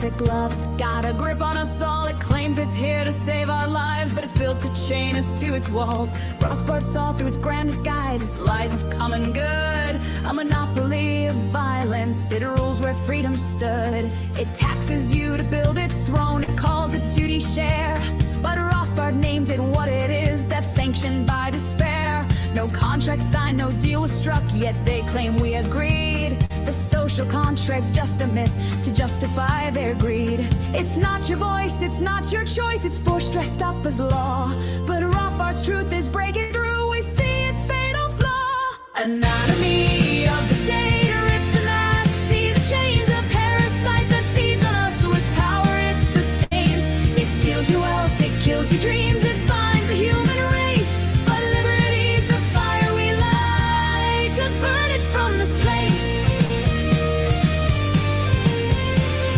velvet glove. It's got a grip on us all. It claims it's here to save our lives, but it's built to chain us to its walls. Rothbard saw through its grand disguise. Its lies have come and good. A monopoly of violence. It rules where freedom stood. It taxes you to build its throne. It calls it duty share. But Rothbard named it what it is, theft sanctioned by despair. No contract signed, no deal was struck, yet they claim we agreed. The social contract's just a myth to justify their greed. It's not your voice, it's not your choice, it's force dressed up as law. But Rothbard's truth is breaking through, we see its fatal flaw. Anatomy of the state, rip the mask, see the chains, a parasite that feeds on us with power it sustains. It steals your wealth, it kills your dreams, it binds the human race. But liberty's the fire we light to burn it from this place.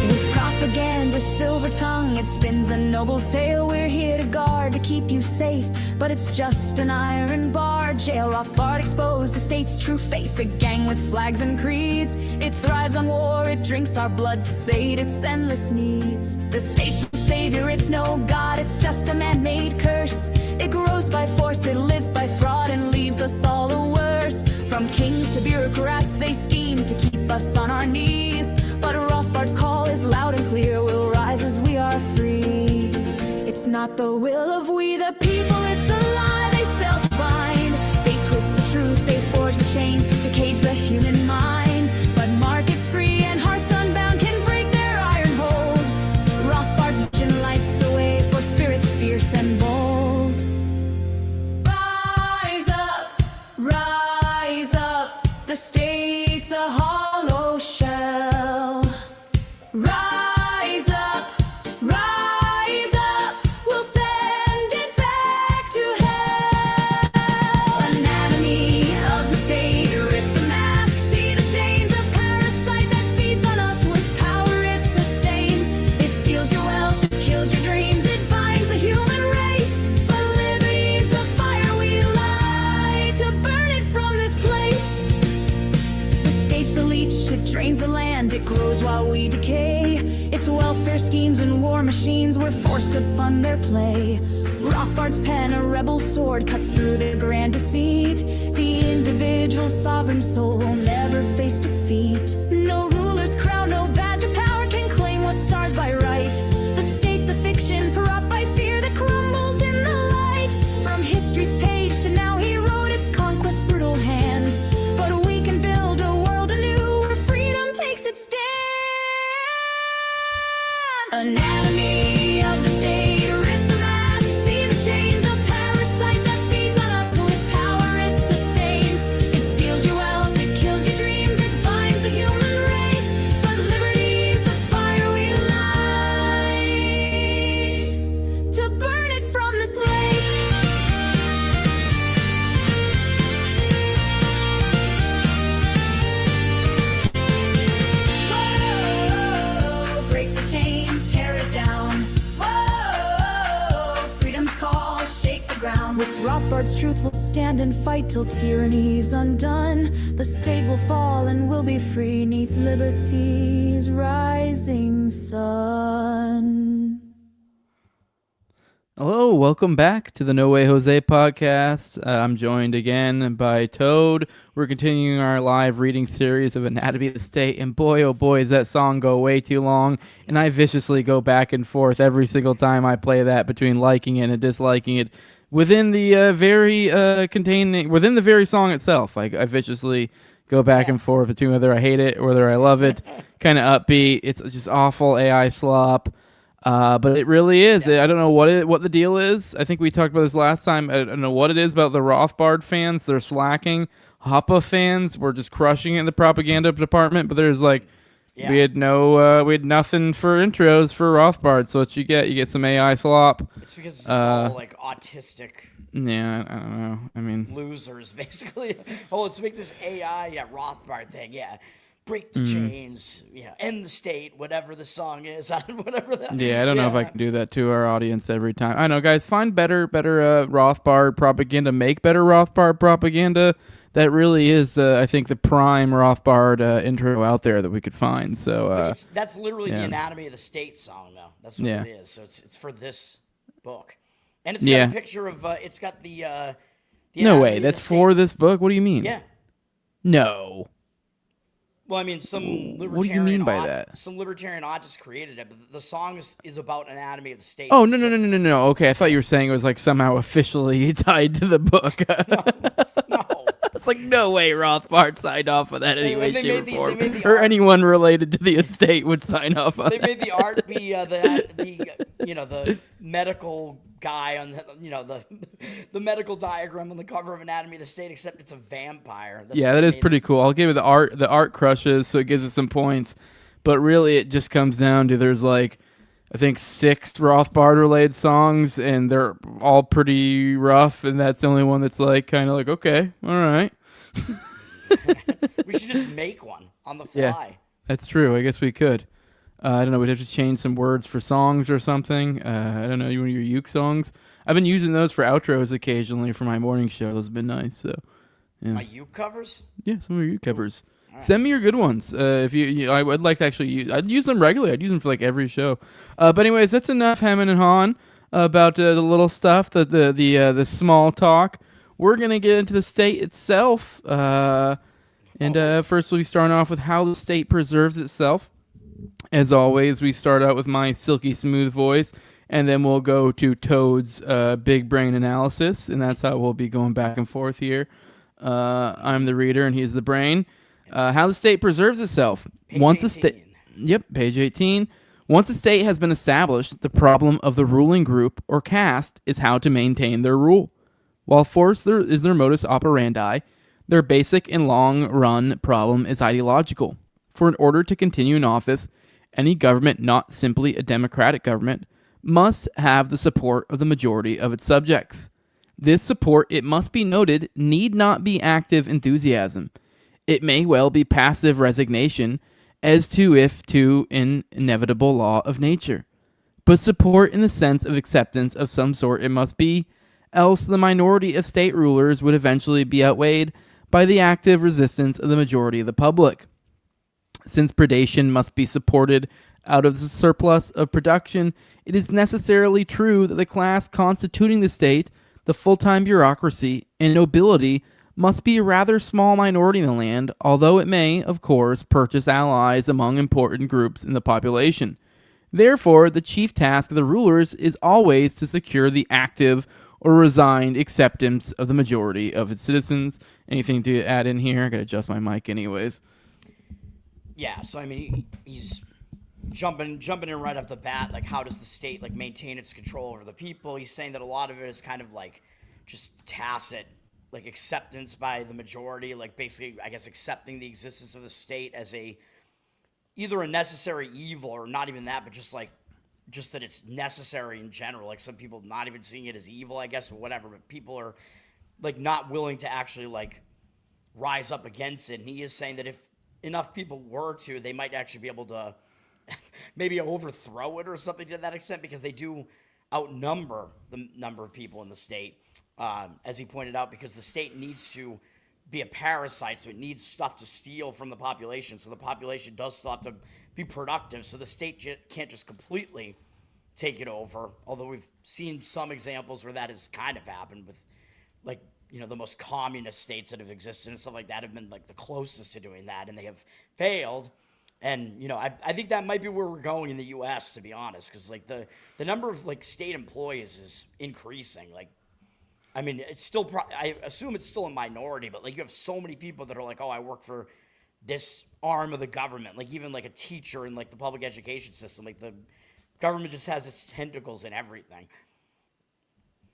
With propaganda, silver tongue, it spins a noble tale. We're here to guard, to keep you safe, but it's just an iron bar. Jail Rothbard exposed the state's true face, a gang with flags and creeds. It thrives on war, it drinks our blood to sate its endless needs. The state's no savior, it's no god, it's just a man-made curse. It grows by force, it lives by fraud, and leaves us all the worse. From kings to bureaucrats, they scheme to keep us on our knees. But Rothbard's call is loud and clear, we'll rise as we are free. It's not the will of we the people, it's a lie they sell to bind. They twist the truth, they forge the chains to cage the human mind. But markets free and hearts unbound can break their iron hold. Rothbard's vision lights the way for spirits fierce and bold. Rise up, the state's a hollow shell. Rise up, we'll send it back to hell. Anatomy of the state, rip the mask, see the chains, a parasite that feeds on us with power it sustains. It steals your wealth, it kills your dreams, it binds the human race. But liberty's the fire we light to burn it from this place. The state's a leech, it drains the land, it grows while we decay. Its welfare schemes and war machines, we're forced to fund their play. Rothbard's pen, a rebel sword, cuts through the grand deceit. The individual sovereign soul will never face defeat. No ruler's crown, no badge of power can claim what's ours by right. The state's a fiction, corrupt by fear that crumbles in the light. From history's page to now he wrote its conquest brutal hand. But we can build a world anew where freedom takes its stand. Anatomy of the state, rip the mask, see the chains, a parasite that feeds on us with power it sustains. It steals your wealth, it kills your dreams, it binds the human race. But liberty's the fire we light to burn it from this place. Whoa, break the chains, tear it down. Whoa, freedom's call, shake the ground. With Rothbard's truth we'll stand and fight till tyranny's undone. The state will fall and we'll be free 'neath liberty's rising sun. Hello, welcome back to the No Way Jose podcast. I'm joined again by Toad. We're continuing our live reading series of Anatomy of the State, and boy, oh boy, does that song go way too long, and I viciously go back and forth every single time I play that between liking it and disliking it within the within the very song itself. I viciously go back and forth between whether I hate it or whether I love it. Kind of upbeat. It's just awful AI slop. But it really is. I don't know what the deal is. I think we talked about this last time. I don't know what it is about the Rothbard fans. They're slacking. Hoppa fans were just crushing it in the propaganda department. But there's we had nothing for intros for Rothbard. So what you get some AI slop. It's because it's all like autistic. Yeah, I don't know. I mean, losers basically. Oh, let's make this AI Rothbard thing. Yeah. Break the chains, end the state, whatever the song is, whatever that. Yeah, I don't know if I can do that to our audience every time. I know, guys, find better Rothbard propaganda, make better Rothbard propaganda that really is, I think, the prime Rothbard intro out there that we could find. So that's literally yeah. the Anatomy of the State song, though. That's what Yeah. it is. So it's for this book, and it's got a picture of. It's got the. No Anatomy way. of That's the State. for this book. What do you mean? Yeah. No. Well, I mean, some libertarian. What do you mean by that? Some libertarian authors created it, but the song is about Anatomy of the State. Oh no. Okay, I thought you were saying it was like somehow officially tied to the book. No. It's like no way Rothbard signed off on that any way, They shape, made or the- form, they made the or art- anyone related to the estate would sign off on. They that. made the art be the medical guy on the medical diagram on the cover of Anatomy of the State, except it's a vampire. That's Yeah, what that they is made pretty cool. I'll give it the art. The art crushes, so it gives us some points. But really, it just comes down to there's like, I think 6 Rothbard related songs, and they're all pretty rough. And that's the only one that's like kind of like okay, all right. We should just make one on the fly. Yeah, that's true. I guess we could. I don't know. We'd have to change some words for songs or something. I don't know. You want your uke songs? I've been using those for outros occasionally for my morning show. Those have been nice. So, yeah. My uke covers? Yeah, some of your uke covers. Send me your good ones. If I would like to actually use. I'd use them regularly. I'd use them for like every show. But anyways, that's enough hemming and hawing about the little stuff, the small talk. We're gonna get into the state itself. First, we'll be starting off with how the state preserves itself. As always, we start out with my silky smooth voice, and then we'll go to Toad's big brain analysis, and that's how we'll be going back and forth here. I'm the reader, and he's the brain. How the state preserves itself. Page Once a 18. state, yep, page 18. Once a state has been established, the problem of the ruling group or caste is how to maintain their rule. While force is their modus operandi, their basic and long-run problem is ideological. For in order to continue in office, any government not simply a democratic government must have the support of the majority of its subjects. This support, it must be noted, need not be active enthusiasm. It may well be passive resignation as to an inevitable law of nature. But support in the sense of acceptance of some sort it must be, else the minority of state rulers would eventually be outweighed by the active resistance of the majority of the public. Since predation must be supported out of the surplus of production, it is necessarily true that the class constituting the state, the full-time bureaucracy, and nobility must be a rather small minority in the land, although it may, of course, purchase allies among important groups in the population. Therefore, the chief task of the rulers is always to secure the active or resigned acceptance of the majority of its citizens. Anything to add in here? I gotta adjust my mic anyways. Yeah, so I mean, he's jumping in right off the bat. Like, how does the state like maintain its control over the people? He's saying that a lot of it is kind of like just tacit, like acceptance by the majority. Like basically, I guess accepting the existence of the state as either a necessary evil or not even that, but just that it's necessary in general. Like some people not even seeing it as evil, I guess, or whatever. But people are like not willing to actually like rise up against it. And he is saying that if enough people were to, they might actually be able to maybe overthrow it or something to that extent, because they do outnumber the number of people in the state, as he pointed out, because the state needs to be a parasite, so it needs stuff to steal from the population, so the population does still have to be productive, so the state can't just completely take it over, although we've seen some examples where that has kind of happened with, like, the most communist states that have existed and stuff like that have been like the closest to doing that, and they have failed. And I think that might be where we're going in the U.S., to be honest, because like the number of like state employees is increasing. Like, I mean, it's still I assume it's still a minority, but like you have so many people that are like, oh, I work for this arm of the government. Like even like a teacher in like the public education system, like the government just has its tentacles in everything.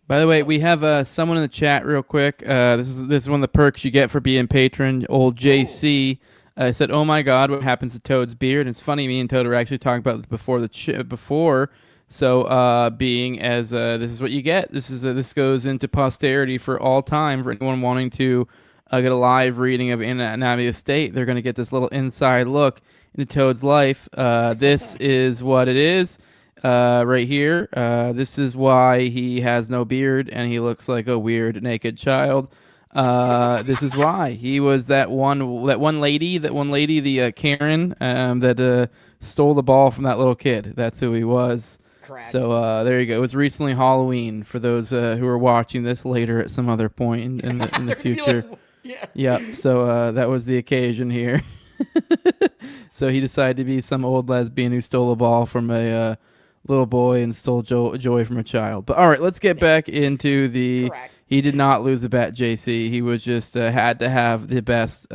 By the way, we have someone in the chat real quick. This is one of the perks you get for being patron. Old JC said, "Oh my God, what happens to Toad's beard?" And it's funny, me and Toad were actually talking about this before. So, being as this is what you get. This goes into posterity for all time for anyone wanting to get a live reading of Anatomy of the State. They're going to get this little inside look into Toad's life. This is what it is. Right here. This is why he has no beard and he looks like a weird naked child. This is why he was that one lady, the Karen, that stole the ball from that little kid. That's who he was. Correct. So there you go. It was recently Halloween for those who are watching this later at some other point in the future. Yeah. Yep. So that was the occasion here. So he decided to be some old lesbian who stole a ball from a little boy and stole joy from a child. But all right, let's get back into the. Correct. He did not lose a bet, JC. He was just had to have the best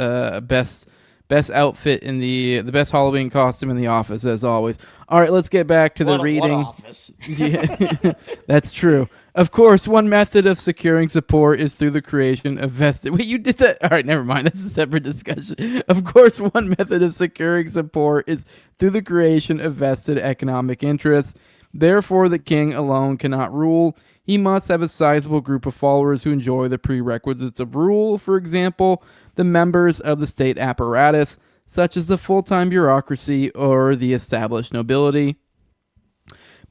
outfit in the best Halloween costume in the office, as always. All right, let's get back to the reading. What office? Yeah, that's true. Of course, one method of securing support is through the creation of vested... Wait, you did that? All right, never mind. That's a separate discussion. Of course, one method of securing support is through the creation of vested economic interests. Therefore, the king alone cannot rule. He must have a sizable group of followers who enjoy the prerequisites of rule. For example, the members of the state apparatus, such as the full-time bureaucracy or the established nobility.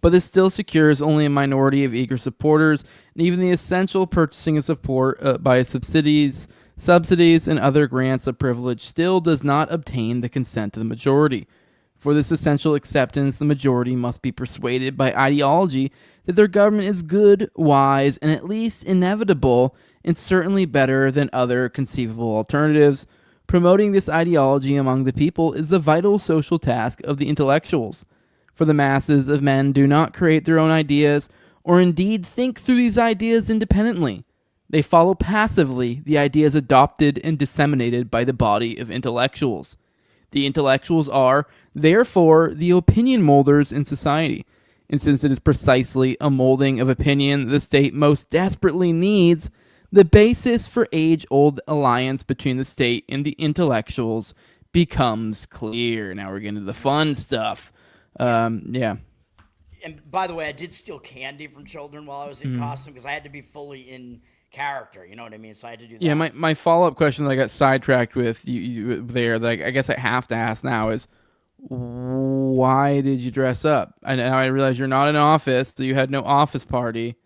But this still secures only a minority of eager supporters, and even the essential purchasing of support by subsidies, and other grants of privilege still does not obtain the consent of the majority. For this essential acceptance, the majority must be persuaded by ideology that their government is good, wise, and at least inevitable, and certainly better than other conceivable alternatives. Promoting this ideology among the people is the vital social task of the intellectuals. For the masses of men do not create their own ideas, or indeed think through these ideas independently. They follow passively the ideas adopted and disseminated by the body of intellectuals. The intellectuals are, therefore, the opinion molders in society. And since it is precisely a molding of opinion the state most desperately needs, the basis for age-old alliance between the state and the intellectuals becomes clear. Now we're getting to the fun stuff. Yeah. And by the way, I did steal candy from children while I was in costume because I had to be fully in character. You know what I mean? So I had to do that. Yeah, my follow-up question that I got sidetracked with you there, that I guess I have to ask now is, why did you dress up? I realize you're not in office, so you had no office party.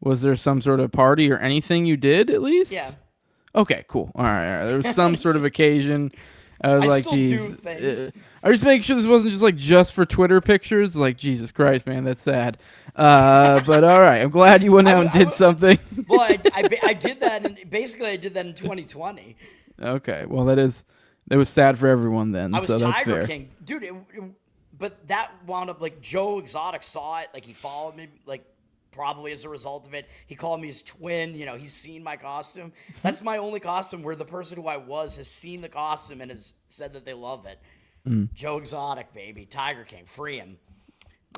Was there some sort of party or anything you did at least? Yeah. Okay, cool. All right. There was some sort of occasion. I was like, still do geez. things. I was just making sure this wasn't just for Twitter pictures. Like, Jesus Christ, man, that's sad. But all right, I'm glad you went out and did something. Well, I did that, and basically I did that in 2020. Okay, well that was sad for everyone then. I was so that's Tiger fair. King, dude. But that wound up like Joe Exotic saw it, like he followed me, like probably as a result of it. He called me his twin. You know, he's seen my costume. That's my only costume where the person who I was has seen the costume and has said that they love it. Joe Exotic, baby, Tiger King, free him.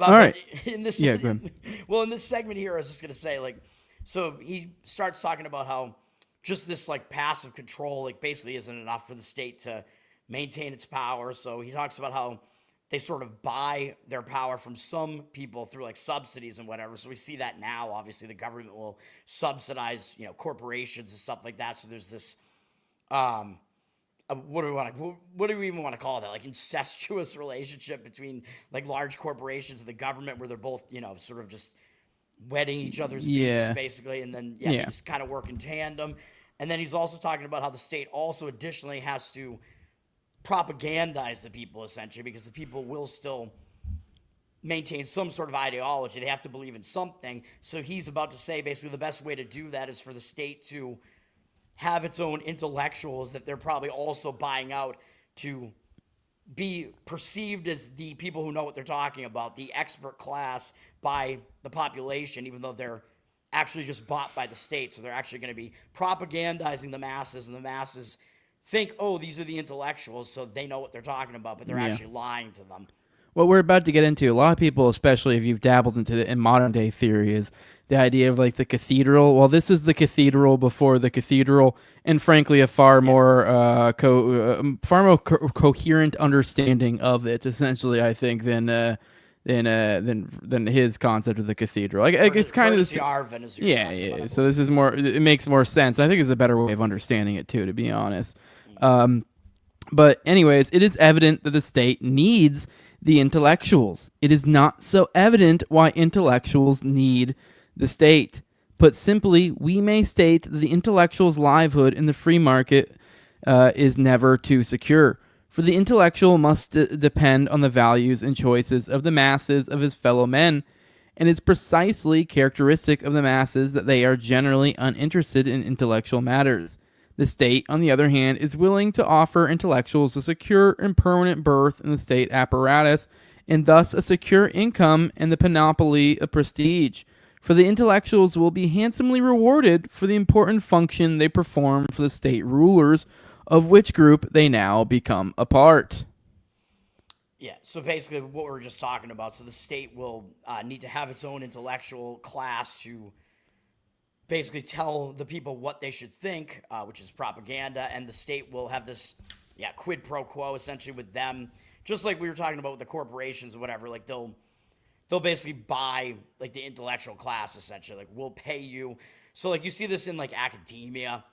All right. In this, Yeah, go ahead. well, in this segment here, I was just gonna say, like, so he starts talking about how just this like passive control, like, basically isn't enough for the state to maintain its power. So he talks about how they sort of buy their power from some people through like subsidies and whatever. So we see that now. Obviously, the government will subsidize, you know, corporations and stuff like that. So there's this, what do we even want to call that? Like incestuous relationship between like large corporations and the government, where they're both, you know, sort of just wetting each other's beaks, basically, and then they just kind of work in tandem. And then he's also talking about how the state also additionally has to propagandize the people, essentially, because the people will still maintain some sort of ideology. They have to believe in something. So he's about to say basically the best way to do that is for the state to have its own intellectuals that they're probably also buying out to be perceived as the people who know what they're talking about, the expert class by the population, even though they're actually just bought by the state. So they're actually going to be propagandizing the masses, and the masses think, oh, these are the intellectuals, so they know what they're talking about, but they're actually lying to them. What we're about to get into, a lot of people, especially if you've dabbled into it in modern day theory, is the idea of like the cathedral. Well, this is the cathedral before the cathedral, and frankly, a far more coherent understanding of it, essentially, I think, than his concept of the cathedral. Like, it's kind of this. Yeah. So this is more. It makes more sense. I think it's a better way of understanding it too, to be honest. But anyways, it is evident that the state needs the intellectuals. It is not so evident why intellectuals need the state. Put simply, we may state that the intellectual's livelihood in the free market is never too secure, for the intellectual must depend on the values and choices of the masses of his fellow men, and it's precisely characteristic of the masses that they are generally uninterested in intellectual matters. The state, on the other hand, is willing to offer intellectuals a secure and permanent berth in the state apparatus, and thus a secure income and the panoply of prestige. For the intellectuals will be handsomely rewarded for the important function they perform for the state rulers, of which group they now become a part. Yeah, so basically what we were just talking about, so the state will need to have its own intellectual class to basically tell the people what they should think, which is propaganda, and the state will have this, quid pro quo essentially with them, just like we were talking about with the corporations or whatever. Like they'll basically buy like the intellectual class essentially. Like we'll pay you. So like you see this in like academia,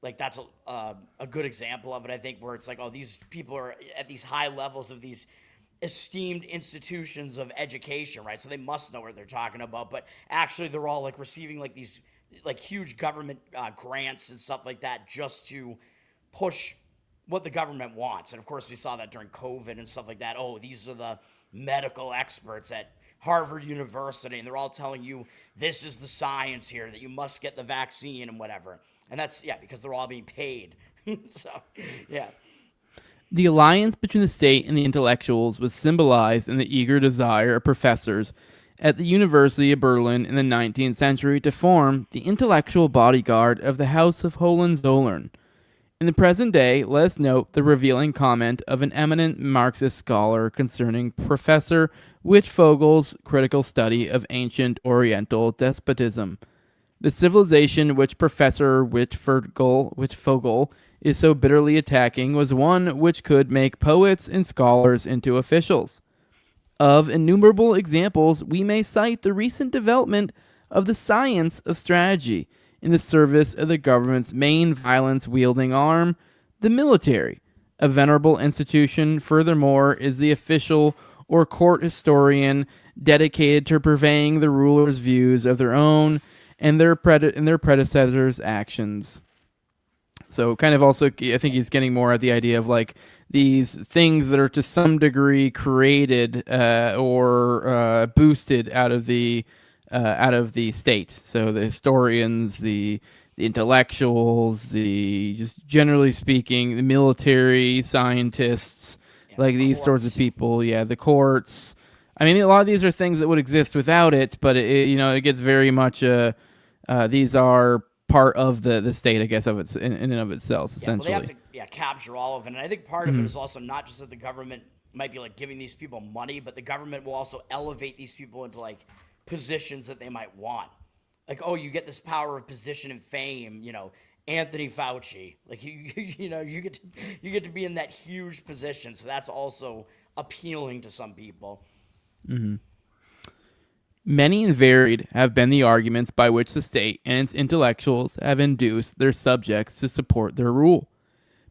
like that's a good example of it, I think, where it's like, oh, these people are at these high levels of these esteemed institutions of education, right? So they must know what they're talking about, but actually they're all like receiving like these like huge government grants and stuff like that just to push what the government wants. And of course we saw that during COVID and stuff like that. Oh, these are the medical experts at Harvard University, and they're all telling you this is the science here, that you must get the vaccine and whatever. And that's, because they're all being paid. So, yeah. The alliance between the state and the intellectuals was symbolized in the eager desire of professors at the University of Berlin in the 19th century to form the intellectual bodyguard of the House of Hohenzollern. In the present day, let us note the revealing comment of an eminent Marxist scholar concerning Professor Wittfogel's critical study of ancient Oriental despotism. The civilization which Professor Wittfogel is so bitterly attacking was one which could make poets and scholars into officials. Of innumerable examples, we may cite the recent development of the science of strategy in the service of the government's main violence-wielding arm, the military. A venerable institution, furthermore, is the official or court historian dedicated to purveying the ruler's views of their own and their predecessors' actions. So kind of also, I think he's getting more at the idea of like these things that are to some degree created or boosted out of the state. So the historians, the intellectuals, the just generally speaking, the military, scientists, like these courts. sorts of people. Yeah, the courts. I mean, a lot of these are things that would exist without it, but it gets very much. These are part of the state, I guess, of its in and of itself, essentially. Well, they have to capture all of it. And I think part of it is also not just that the government might be like giving these people money, but the government will also elevate these people into like positions that they might want. Like, oh, you get this power of position and fame, Anthony Fauci. Like you get to be in that huge position. So that's also appealing to some people. Mm-hmm. Many and varied have been the arguments by which the state and its intellectuals have induced their subjects to support their rule.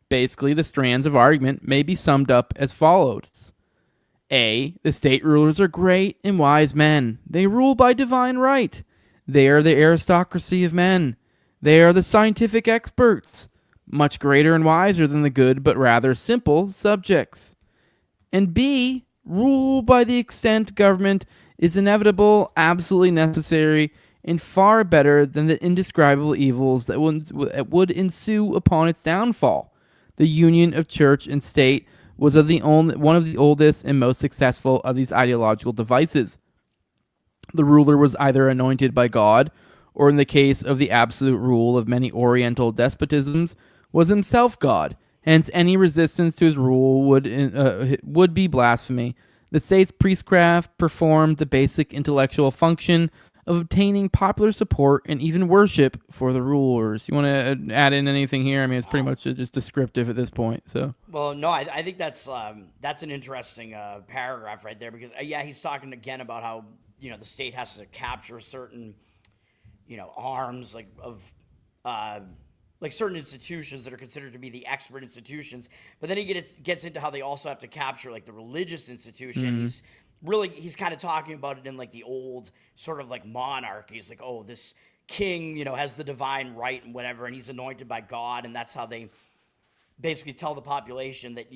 Basically, the strands of argument may be summed up as follows. A. The state rulers are great and wise men. They rule by divine right. They are the aristocracy of men. They are the scientific experts, much greater and wiser than the good but rather simple subjects. And B. Rule by the extent government is inevitable, absolutely necessary, and far better than the indescribable evils that would ensue upon its downfall. The union of church and state was one of the oldest and most successful of these ideological devices. The ruler was either anointed by God, or in the case of the absolute rule of many Oriental despotisms, was himself God. Hence, any resistance to his rule would be blasphemy. The state's priestcraft performed the basic intellectual function of obtaining popular support and even worship for the rulers. You want to add in anything here? I mean, it's pretty much just descriptive at this point. So, well, no, I think that's an interesting paragraph right there because he's talking again about how the state has to capture certain arms like of like certain institutions that are considered to be the expert institutions, but then he gets into how they also have to capture like the religious institution. Mm-hmm. He's kind of talking about it in like the old sort of like monarchies, like, oh, this king, has the divine right and whatever, and he's anointed by God, and that's how they basically tell the population that,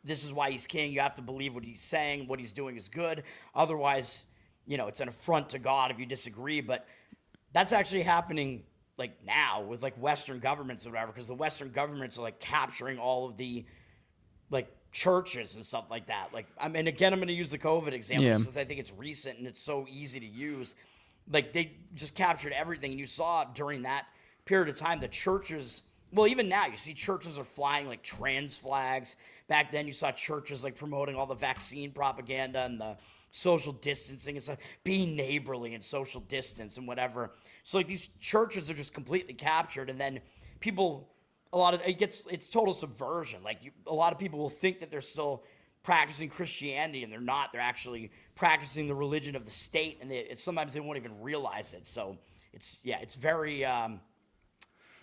this is why he's king. You have to believe what he's saying, what he's doing is good. Otherwise, it's an affront to God if you disagree. But that's actually happening like now with like Western governments or whatever, because the Western governments are like capturing all of the like churches and stuff like that. Like, I mean, again, I'm going to use the COVID example because I think it's recent and it's so easy to use. Like, they just captured everything, and you saw during that period of time the churches. Well, even now, you see churches are flying like trans flags. Back then, you saw churches like promoting all the vaccine propaganda and the social distancing and stuff, being neighborly and social distance and whatever. So like these churches are just completely captured, and then people, it's total subversion. Like a lot of people will think that they're still practicing Christianity, and they're not. They're actually practicing the religion of the state, and sometimes they won't even realize it. So it's very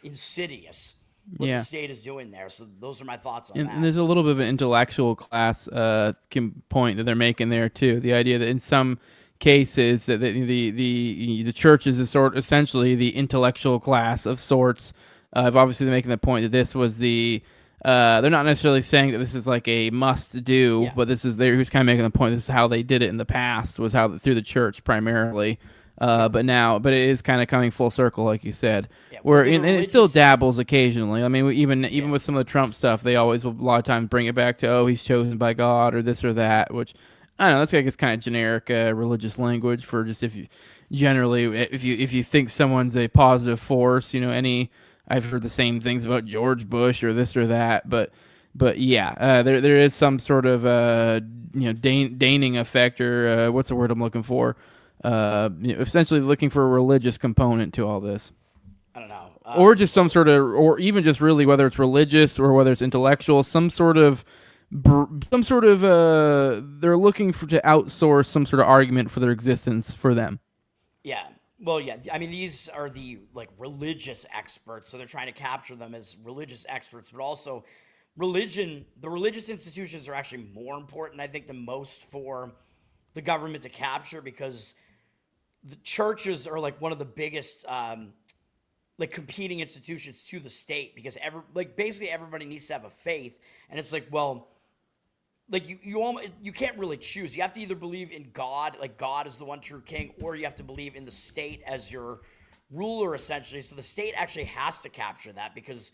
insidious what the state is doing there. So those are my thoughts on that. And there's a little bit of an intellectual class point that they're making there too. The idea that in some cases that the churches is essentially the intellectual class of sorts. Obviously, they're making the point that this was the. They're not necessarily saying that this is like a must do, but this is he was kind of making the point. This is how they did it in the past, was how through the church primarily. But it is kind of coming full circle, like you said. Yeah, and it still dabbles occasionally. I mean, even with some of the Trump stuff, they always a lot of times bring it back to, he's chosen by God or this or that, which I don't know. That's like it's kind of generic religious language for just if you think someone's a positive force, I've heard the same things about George Bush or this or that, but yeah, there is some sort of deigning effect, or what's the word I'm looking for? Essentially looking for a religious component to all this. I don't know, or just some sort of, or even just really whether it's religious or whether it's intellectual, some sort of. They're looking to outsource some sort of argument for their existence for them. Yeah. Well, yeah. I mean, these are the like religious experts, so they're trying to capture them as religious experts, but also religion. The religious institutions are actually more important, I think, than most for the government to capture, because the churches are like one of the biggest like competing institutions to the state, because basically everybody needs to have a faith, and it's like, well, like you can't really choose. You have to either believe in God, like God is the one true king, or you have to believe in the state as your ruler, essentially. So the state actually has to capture that, because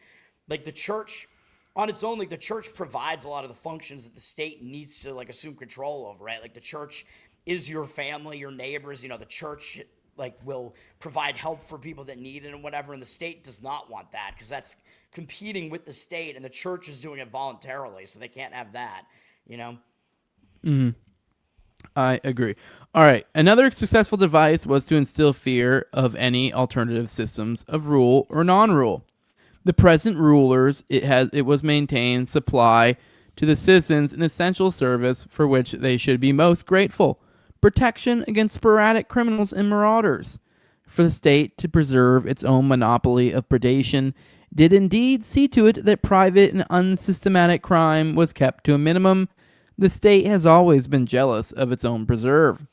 like the church on its own, like the church provides a lot of the functions that the state needs to like assume control over, right? Like the church is your family, your neighbors, the church like will provide help for people that need it and whatever, and the state does not want that, because that's competing with the state, and the church is doing it voluntarily, so they can't have that. I agree. All right. Another successful device was to instill fear of any alternative systems of rule or non-rule. The present rulers, it was maintained, supply to the citizens an essential service for which they should be most grateful: protection against sporadic criminals and marauders. For the state to preserve its own monopoly of predation did indeed see to it that private and unsystematic crime was kept to a minimum. The state has always been jealous of its own preserve.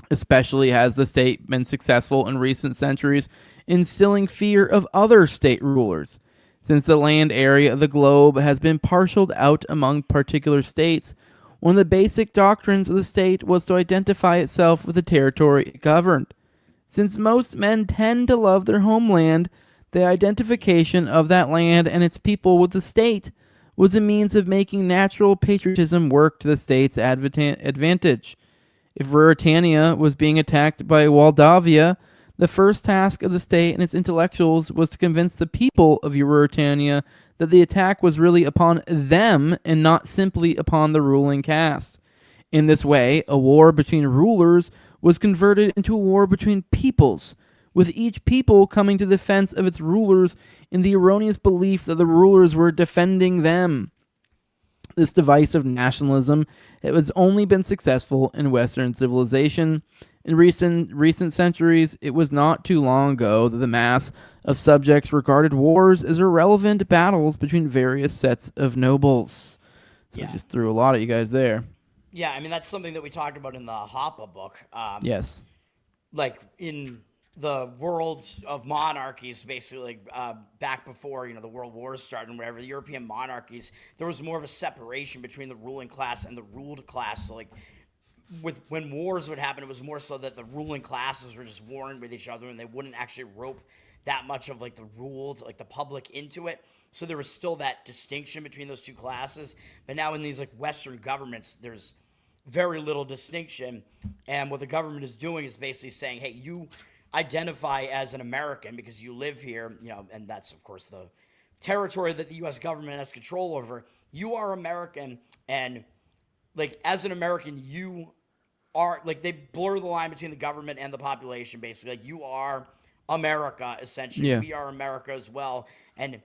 Especially has the state been successful in recent centuries in instilling fear of other state rulers. Since the land area of the globe has been parceled out among particular states, one of the basic doctrines of the state was to identify itself with the territory it governed. Since most men tend to love their homeland, the identification of that land and its people with the state was a means of making natural patriotism work to the state's advantage. If Ruritania was being attacked by Moldavia, the first task of the state and its intellectuals was to convince the people of Ruritania that the attack was really upon them and not simply upon the ruling caste. In this way, a war between rulers was converted into a war between peoples, with each people coming to the defense of its rulers in the erroneous belief that the rulers were defending them. This device of nationalism has only been successful in Western civilization. In recent centuries, it was not too long ago that the mass of subjects regarded wars as irrelevant battles between various sets of nobles. So I just threw a lot at you guys there. Yeah, I mean, that's something that we talked about in the Hoppe book. Yes. Like in the worlds of monarchies, basically, back before, the world wars started and whatever, the European monarchies, there was more of a separation between the ruling class and the ruled class. So, like, when wars would happen, it was more so that the ruling classes were just warring with each other, and they wouldn't actually rope that much of, like, the ruled, like, the public into it. So there was still that distinction between those two classes. But now in these, like, Western governments, there's very little distinction. And what the government is doing is basically saying, hey, you identify as an American because you live here, and that's, of course, the territory that the U.S. government has control over. You are American, and, like, as an American, you are, like, they blur the line between the government and the population, basically. Like, you are America, essentially. Yeah. We are America as well. And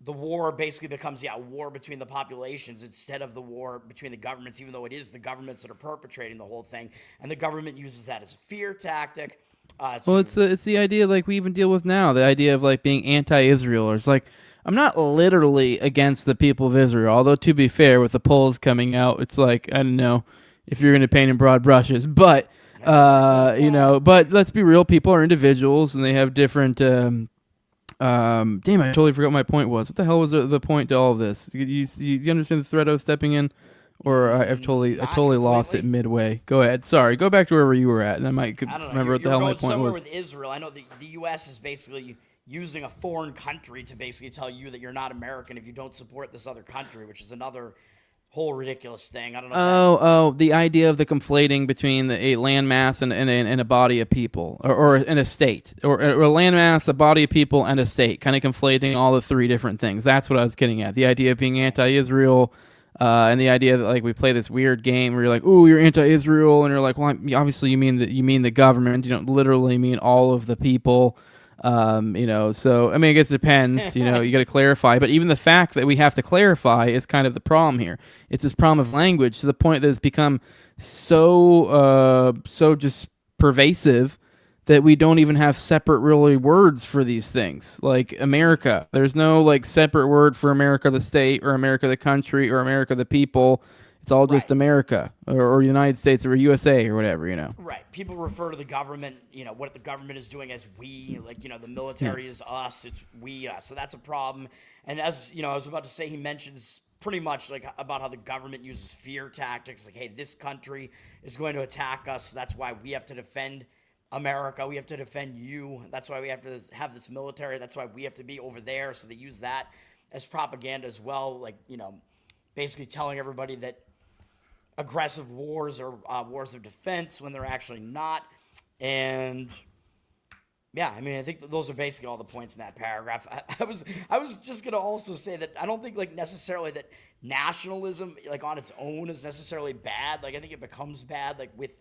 the war basically becomes, a war between the populations instead of the war between the governments, even though it is the governments that are perpetrating the whole thing. And the government uses that as a fear tactic. Well, it's the idea like we even deal with now, the idea of like being anti-Israel. Or it's like, I'm not literally against the people of Israel, although to be fair, with the polls coming out, it's like, I don't know if you're going to paint in broad brushes, but but let's be real, people are individuals and they have different. Damn, I totally forgot what my point was. What the hell was the point to all of this? You understand the thread I was stepping in? Or I totally lost it midway. Go ahead. Sorry. Go back to wherever you were at, and I might remember what the hell my point was. With Israel, I know the U.S. is basically using a foreign country to basically tell you that you're not American if you don't support this other country, which is another whole ridiculous thing. I don't know. The idea of the conflating between a landmass and a body of people, or in a state, or a landmass, a body of people, and a state, kind of conflating all the three different things. That's what I was getting at. The idea of being anti-Israel. And the idea that like we play this weird game where you're like, "Ooh, you're anti-Israel," and you're like, "Well, obviously you mean the government. You don't literally mean all of the people." So I mean, I guess it depends. You got to clarify. But even the fact that we have to clarify is kind of the problem here. It's this problem of language to the point that it's become so just pervasive that we don't even have separate really words for these things. Like America, there's no like separate word for America the state or America the country or America the people. It's all just America or United States or USA or whatever, Right. People refer to the government, what the government is doing as we, like, the military is us, it's we, us. So that's a problem. And as, I was about to say, he mentions pretty much like about how the government uses fear tactics. Like, hey, this country is going to attack us. So that's why we have to defend America. We have to defend you. That's why we have to have this military. That's why we have to be over there. So they use that as propaganda as well. Like, basically telling everybody that aggressive wars are wars of defense when they're actually not. And yeah, I mean, I think those are basically all the points in that paragraph. I was just going to also say that I don't think like necessarily that nationalism like on its own is necessarily bad. Like I think it becomes bad like with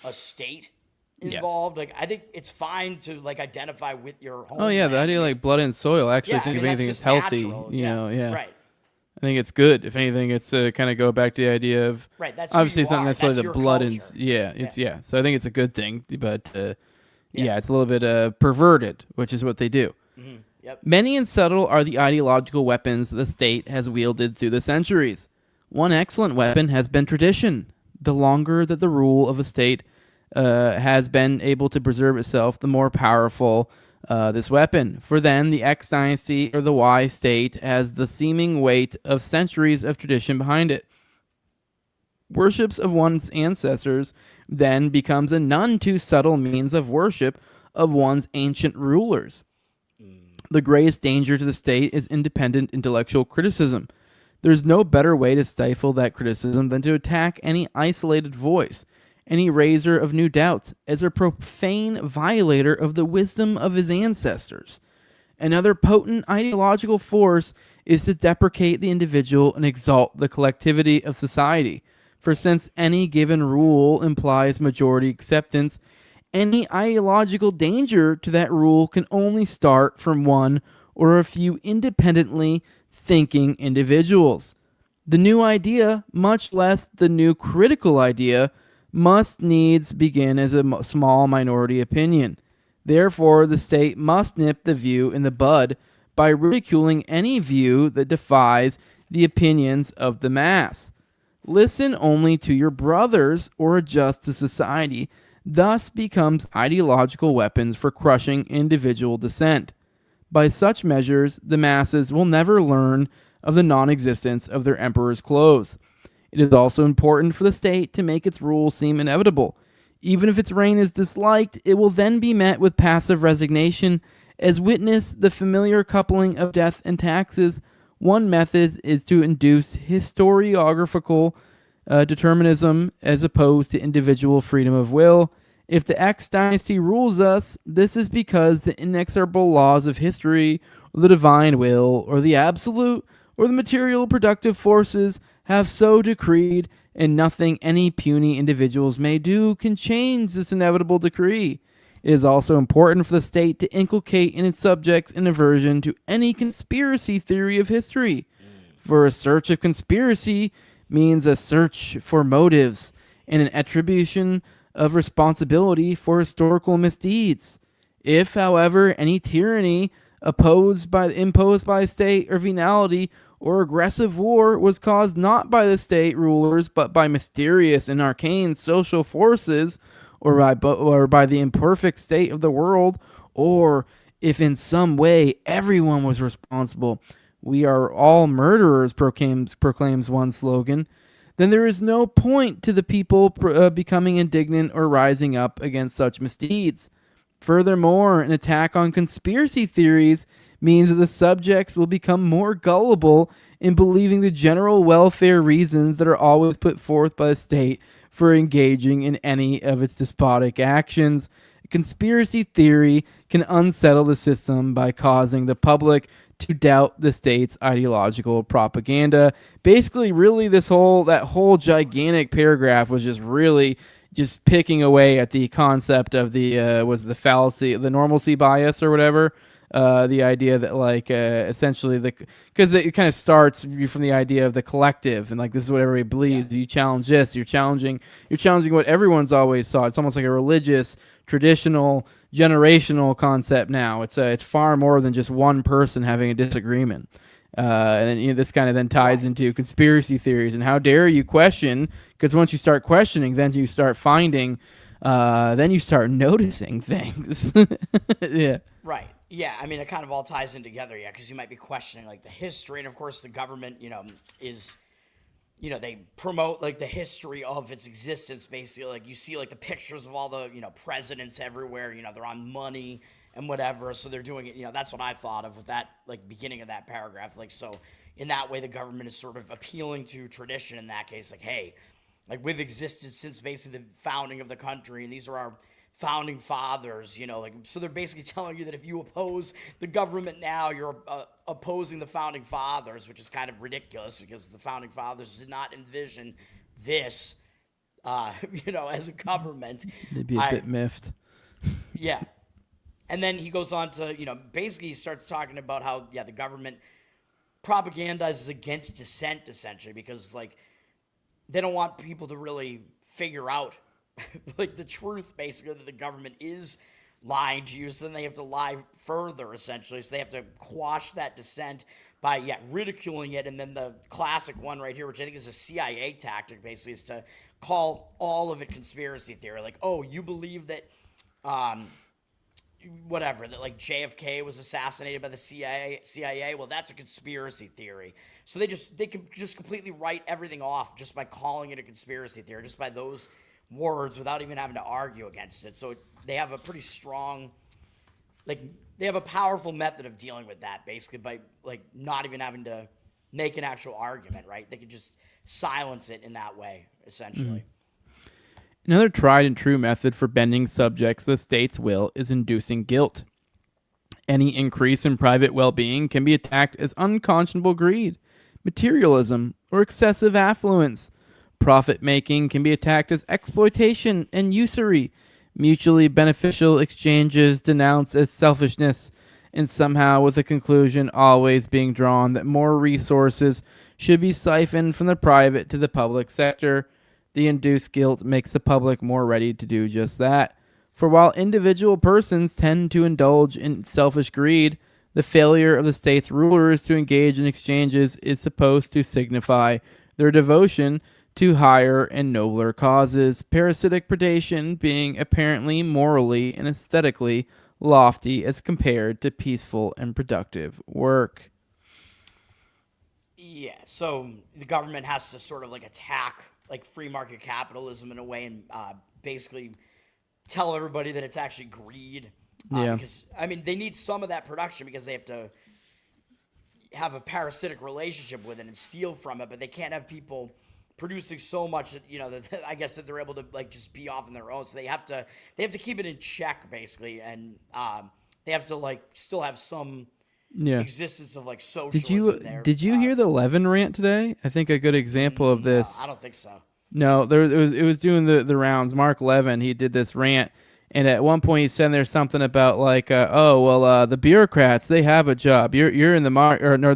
a state involved. Yes. Like I think it's fine to like identify with your home. Oh yeah, the idea of like blood and soil. Actually, I think if anything is healthy. Natural. Right. I think it's good. If anything, it's to kind of go back to the idea of that's obviously it's not necessarily that's the blood culture. and So I think it's a good thing, but it's a little bit perverted, which is what they do. Mm-hmm. Yep. Many and subtle are the ideological weapons the state has wielded through the centuries. One excellent weapon has been tradition. The longer that the rule of a state has been able to preserve itself, the more powerful this weapon. For then, the X dynasty or the Y state has the seeming weight of centuries of tradition behind it. Worships of one's ancestors then becomes a none too subtle means of worship of one's ancient rulers. The greatest danger to the state is independent intellectual criticism. There's no better way to stifle that criticism than to attack any isolated voice, any raiser of new doubts, as a profane violator of the wisdom of his ancestors. Another potent ideological force is to deprecate the individual and exalt the collectivity of society. For since any given rule implies majority acceptance, any ideological danger to that rule can only start from one or a few independently thinking individuals. The new idea, much less the new critical idea, must needs begin as a small minority opinion. Therefore, the state must nip the view in the bud by ridiculing any view that defies the opinions of the mass. Listen only to your brothers or adjust to society thus becomes ideological weapons for crushing individual dissent. By such measures, the masses will never learn of the non-existence of their emperor's clothes. It is also important for the state to make its rule seem inevitable. Even if its reign is disliked, it will then be met with passive resignation, as witness the familiar coupling of death and taxes. One method is to induce historiographical determinism as opposed to individual freedom of will. If the X dynasty rules us, this is because the inexorable laws of history, or the divine will, or the absolute, or the material productive forces have so decreed, and nothing any puny individuals may do can change this inevitable decree. It is also important for the state to inculcate in its subjects an aversion to any conspiracy theory of history. For a search of conspiracy means a search for motives and an attribution of responsibility for historical misdeeds. If, however, any tyranny imposed by state or venality or aggressive war was caused not by the state rulers but by mysterious and arcane social forces, or by the imperfect state of the world, or if in some way everyone was responsible, we are all murderers, proclaims one slogan, then there is no point to the people becoming indignant or rising up against such misdeeds. Furthermore, an attack on conspiracy theories means that the subjects will become more gullible in believing the general welfare reasons that are always put forth by the state for engaging in any of its despotic actions. Conspiracy theory can unsettle the system by causing the public to doubt the state's ideological propaganda. Basically, really, that whole gigantic paragraph was just picking away at the concept of the fallacy, the normalcy bias or whatever. The idea that essentially because it kind of starts from the idea of the collective, and like this is what everybody believes. You challenge this, you're challenging what everyone's always thought. It's almost like a religious, traditional, generational concept now. It's far more than just one person having a disagreement. And then this kind of then ties into conspiracy theories, and how dare you question? Because once you start questioning, then you start finding, then you start noticing things. Yeah. Right. Yeah, I mean, it kind of all ties in together, yeah, because you might be questioning, like, the history, and of course the government, is, they promote, like, the history of its existence, basically. Like, you see, like, the pictures of all the, presidents everywhere, they're on money and whatever, so they're doing it, that's what I thought of with that, like, beginning of that paragraph. Like, so in that way, the government is sort of appealing to tradition in that case, like, hey, like, we've existed since basically the founding of the country, and these are our founding fathers, so they're basically telling you that if you oppose the government now, you're opposing the founding fathers, which is kind of ridiculous because the founding fathers did not envision this, as a government. They'd be a bit miffed. Yeah. And then he goes on to, basically he starts talking about how, the government propagandizes against dissent, essentially, because, like, they don't want people to really figure out like the truth, basically, that the government is lying to you, so then they have to lie further, essentially. So they have to quash that dissent by, ridiculing it. And then the classic one right here, which I think is a CIA tactic, basically, is to call all of it conspiracy theory. Like, oh, you believe that, that, like, JFK was assassinated by the CIA? Well, that's a conspiracy theory. So they can just completely write everything off just by calling it a conspiracy theory, just by those words, without even having to argue against it. So they have a pretty strong, they have a powerful method of dealing with that, basically, by, like, not even having to make an actual argument, right? They could just silence it in that way, essentially. Another tried and true method for bending subjects to the state's will is inducing guilt. Any increase in private well-being can be attacked as unconscionable greed, materialism, or excessive affluence. Profit-making can be attacked as exploitation and usury. Mutually beneficial exchanges denounced as selfishness, and somehow with the conclusion always being drawn that more resources should be siphoned from the private to the public sector. The induced guilt makes the public more ready to do just that. For while individual persons tend to indulge in selfish greed, the failure of the state's rulers to engage in exchanges is supposed to signify their devotion to higher and nobler causes, parasitic predation being apparently morally and aesthetically lofty as compared to peaceful and productive work. Yeah, so the government has to sort of like attack like free market capitalism in a way and basically tell everybody that it's actually greed. Yeah. Because, I mean, they need some of that production because they have to have a parasitic relationship with it and steal from it, but they can't have people producing so much that, that I guess that they're able to like just be off on their own. So they have to keep it in check basically, and they have to like still have some existence of like socialism there. Did you hear the Levin rant today? I think a good example of this. No, I don't think so. No, it was doing the rounds. Mark Levin, he did this rant, and at one point he said there's something about like, the bureaucrats, they have a job. You're in the market, or no,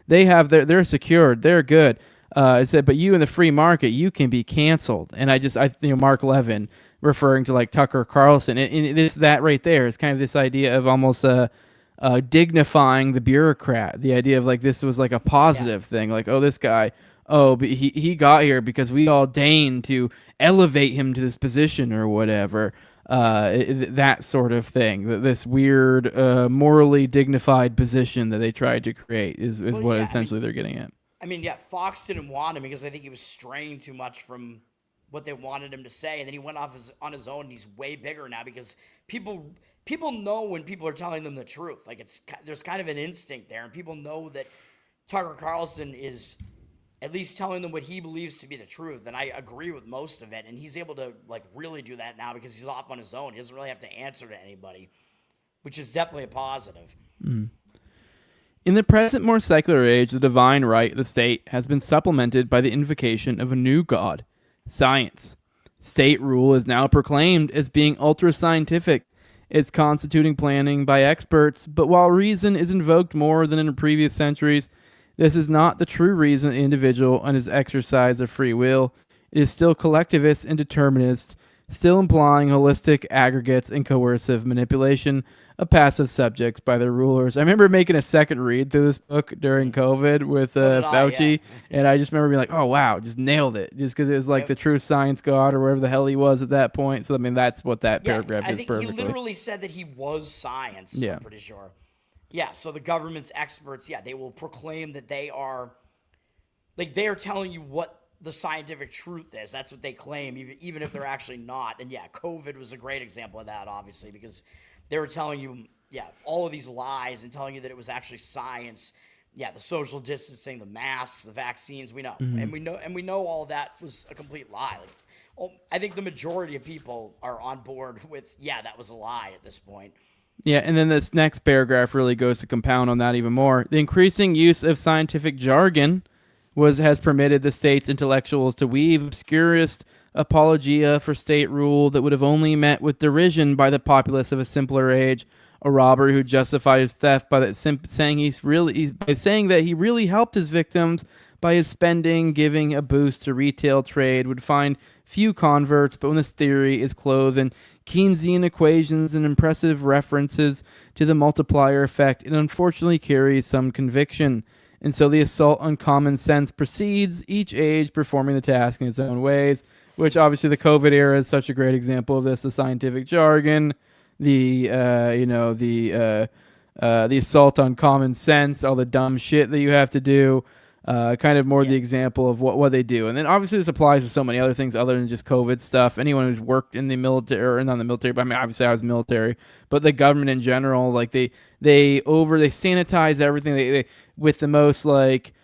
they're secured, they're good. It said, but you in the free market, you can be canceled. And I Mark Levin referring to like Tucker Carlson, and it is that right there. It's kind of this idea of almost dignifying the bureaucrat. The idea of like this was like a positive thing, like, oh, this guy. Oh, but he got here because we all deigned to elevate him to this position or whatever. That sort of thing. This weird, morally dignified position that they tried to create is what essentially they're getting at. I mean, yeah, Fox didn't want him because I think he was straying too much from what they wanted him to say, and then he went off on his own, and he's way bigger now because people know when people are telling them the truth. Like there's kind of an instinct there, and people know that Tucker Carlson is at least telling them what he believes to be the truth, and I agree with most of it, and he's able to like really do that now because he's off on his own. He doesn't really have to answer to anybody, which is definitely a positive. In the present more secular age, the divine right of the state has been supplemented by the invocation of a new god, science. State rule is now proclaimed as being ultra-scientific. It's constituting planning by experts, but while reason is invoked more than in previous centuries, this is not the true reason of the individual and his exercise of free will. It is still collectivist and determinist, still implying holistic aggregates and coercive manipulation of passive subjects by their rulers. I remember making a second read through this book during COVID with Fauci, and I just remember being like, oh, wow, just nailed it, just because it was like the true science god or wherever the hell he was at that point. So, I mean, that's what that paragraph is perfectly. He literally said that he was science, I'm pretty sure. Yeah, so the government's experts, they will proclaim that they are telling you what the scientific truth is. That's what they claim, even if they're actually not. And COVID was a great example of that, obviously, because they were telling you, all of these lies and telling you that it was actually science. Yeah, the social distancing, the masks, the vaccines, we know. Mm-hmm. And we know all that was a complete lie. I think the majority of people are on board with, that was a lie at this point. Yeah, and then this next paragraph really goes to compound on that even more. The increasing use of scientific jargon has permitted the state's intellectuals to weave obscurest apologia for state rule that would have only met with derision by the populace of a simpler age. A robber who justified his theft by saying that he really helped his victims by his spending, giving a boost to retail trade, would find few converts, but when this theory is clothed in Keynesian equations and impressive references to the multiplier effect, it unfortunately carries some conviction. And so the assault on common sense proceeds, each age performing the task in its own ways, which obviously the COVID era is such a great example of this, the scientific jargon, the assault on common sense, all the dumb shit that you have to do. Kind of more the example of what they do. And then obviously this applies to so many other things other than just COVID stuff. Anyone who's worked in the military, or not in the military, but I mean, obviously I was military, but the government in general, like they sanitize everything they with the most like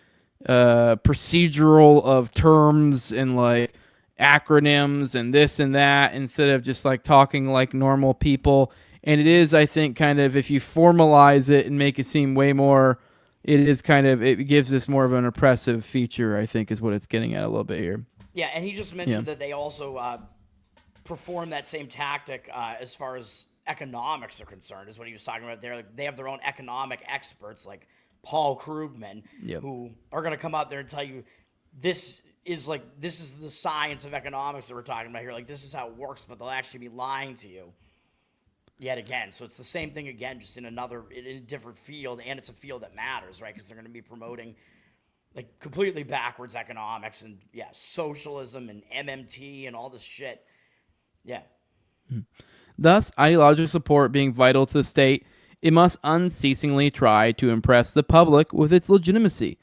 procedural of terms and like acronyms and this and that instead of just like talking like normal people. And it is, I think, kind of, if you formalize it and make it seem way more, it gives this more of an oppressive feature, I think, is what it's getting at a little bit here. Yeah, and he just mentioned that they also perform that same tactic as far as economics are concerned, is what he was talking about there. Like, they have their own economic experts, like Paul Krugman, who are going to come out there and tell you this is the science of economics that we're talking about here. Like, this is how it works, but they'll actually be lying to you yet again. So it's the same thing again, just in a different field, and it's a field that matters, right? Because they're going to be promoting like completely backwards economics and socialism and MMT and all this shit. Yeah. Thus, ideological support being vital to the state, it must unceasingly try to impress the public with its legitimacy,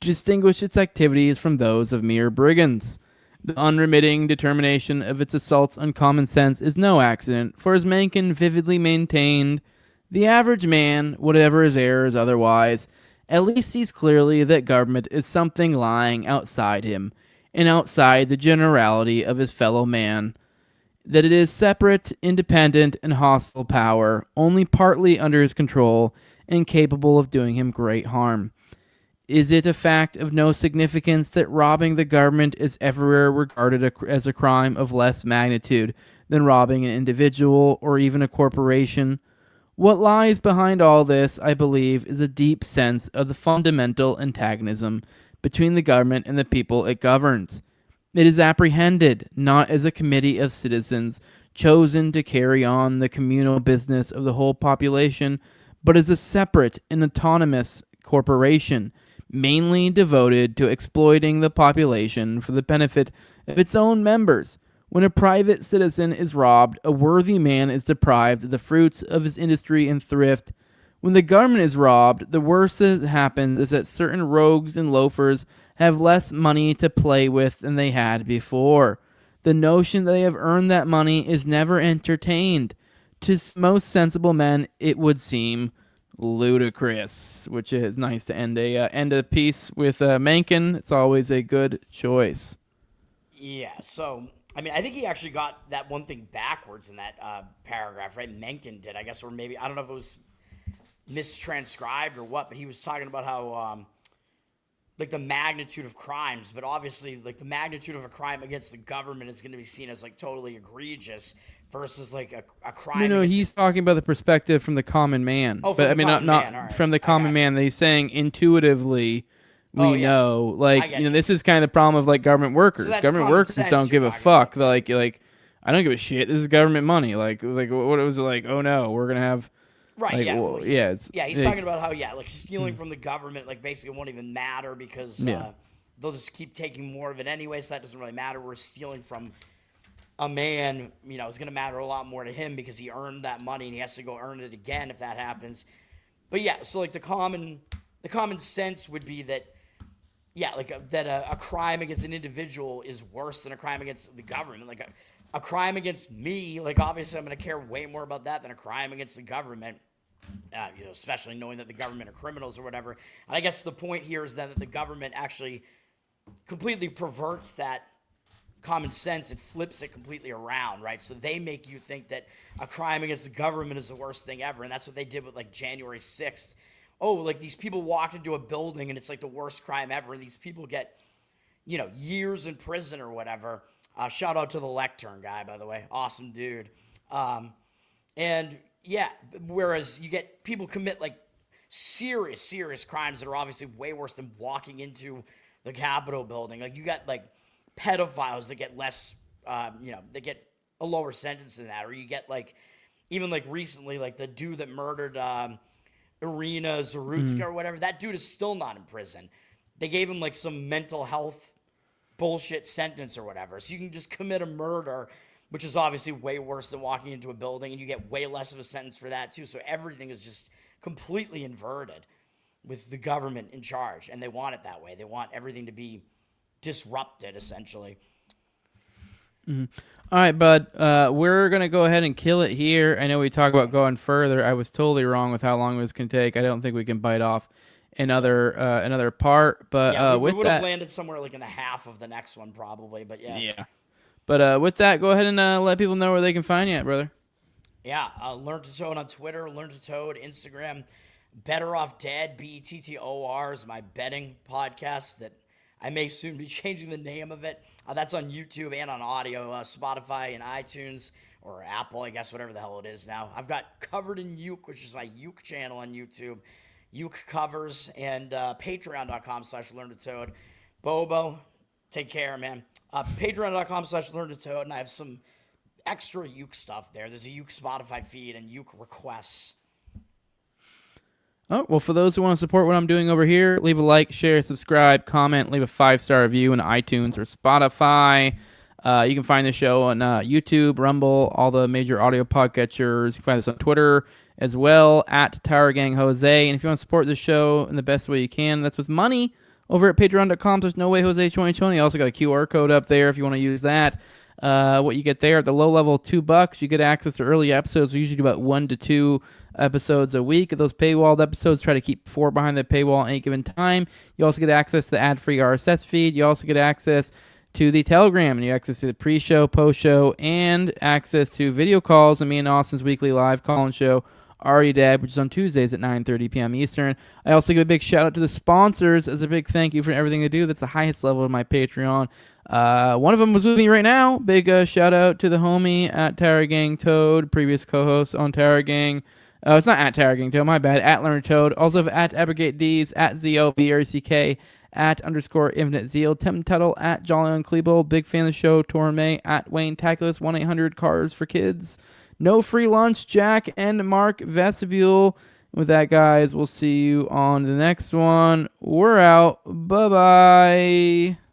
to distinguish its activities from those of mere brigands. The unremitting determination of its assaults on common sense is no accident, for as Mencken vividly maintained, the average man, whatever his errors otherwise, at least sees clearly that government is something lying outside him, and outside the generality of his fellow man, that it is separate, independent, and hostile power, only partly under his control, and capable of doing him great harm. Is it a fact of no significance that robbing the government is everywhere regarded as a crime of less magnitude than robbing an individual or even a corporation? What lies behind all this, I believe, is a deep sense of the fundamental antagonism between the government and the people it governs. It is apprehended not as a committee of citizens chosen to carry on the communal business of the whole population, but as a separate and autonomous corporation, mainly devoted to exploiting the population for the benefit of its own members. When a private citizen is robbed, a worthy man is deprived of the fruits of his industry and thrift. When the government is robbed, the worst that happens is that certain rogues and loafers have less money to play with than they had before. The notion that they have earned that money is never entertained. To most sensible men, it would seem ludicrous, which is nice to end a piece with Mencken. It's always a good choice. Yeah, so, I mean, I think he actually got that one thing backwards in that paragraph, right? Mencken did, I guess, or maybe, I don't know if it was mistranscribed or what, but he was talking about how, like, the magnitude of crimes, but obviously, like, the magnitude of a crime against the government is going to be seen as, like, totally egregious versus, like, a crime. No, he's talking about the perspective from the common man. Oh, but I mean, not right. from the common man. He's saying intuitively, we know, like, this is kind of the problem of like government workers. So government workers don't give a fuck. Like, I don't give a shit. This is government money. Like, what was it like? Oh no, we're gonna have. Right. Like, yeah. Well, he's talking about how like stealing from the government, like basically won't even matter because they'll just keep taking more of it anyway. So that doesn't really matter. We're stealing from a man, is going to matter a lot more to him because he earned that money and he has to go earn it again if that happens. But yeah, so like the common sense would be that, that a crime against an individual is worse than a crime against the government. Like a crime against me, like obviously I'm going to care way more about that than a crime against the government. Especially knowing that the government are criminals or whatever. And I guess the point here is that the government actually completely perverts that common sense and flips it completely around, right? So they make you think that a crime against the government is the worst thing ever, and that's what they did with like January 6th. Oh, like these people walked into a building and it's like the worst crime ever, and these people get, years in prison or whatever. Shout out to the Lectern guy, by the way. Awesome dude. And yeah, whereas you get people commit like serious crimes that are obviously way worse than walking into the Capitol building. Like you got like pedophiles that get less, they get a lower sentence than that. Or you get like, even like recently, like the dude that murdered Irina Zarutska or whatever, that dude is still not in prison. They gave him like some mental health bullshit sentence or whatever. So you can just commit a murder, which is obviously way worse than walking into a building, and you get way less of a sentence for that too. So everything is just completely inverted with the government in charge, and they want it that way. They want everything to be disrupted, essentially. Mm-hmm. All right, bud. We're gonna go ahead and kill it here. I know we talked about going further. I was totally wrong with how long it was gonna take. I don't think we can bite off another part. But we would have landed somewhere like in the half of the next one, probably. But yeah. Yeah. But with that, go ahead and let people know where they can find you at, brother. Yeah, Learn to Toad on Twitter, Learn to Toad, Instagram. Better Off Dead, BETTOR is my betting podcast that I may soon be changing the name of it. That's on YouTube and on audio, Spotify and iTunes, or Apple, I guess, whatever the hell it is now. I've got Covered in Uke, which is my Uke channel on YouTube. Uke Covers, and patreon.com/LearnToToad. Bobo, take care, man. Patreon.com/LearnToToad, and I have some extra Uke stuff there. There's a Uke Spotify feed and Uke requests. Oh, well, for those who want to support what I'm doing over here, leave a like, share, subscribe, comment, leave a 5-star review in iTunes or Spotify. You can find the show on YouTube, Rumble, all the major audio podcatchers. You can find us on Twitter as well, at Tower Gang Jose. And if you want to support the show in the best way you can, that's with money over at patreon.com. There's No Way Jose 2020. You also got a QR code up there if you want to use that. What you get there at the low level, $2, you get access to early episodes. We usually do about 1 to 2 episodes a week. Those paywalled episodes, try to keep 4 behind the paywall at any given time. You also get access to the ad-free RSS feed. You also get access to the Telegram, and you access to the pre-show, post-show, and access to video calls and me and Austin's weekly live call-in show, Already Dead, which is on Tuesdays at 9:30 p.m. Eastern. I also give a big shout out to the sponsors as a big thank you for everything they do. That's the highest level of my Patreon. One of them was with me right now. Big shout out to the homie at Tower Gang Toad, previous co-host on Tower Gang. It's not at Tower Gang Toad, my bad. At Learner Toad. Also at Abrogate D's, at ZOVRCK, at _ Infinite Zeal, Tim Tuttle, at Jolly on Klebo, big fan of the show, Torn May, at Wayne Taculus, 1-800-CARS for kids. No free lunch, Jack and Mark Vestibule. With that, guys, we'll see you on the next one. We're out. Bye-bye.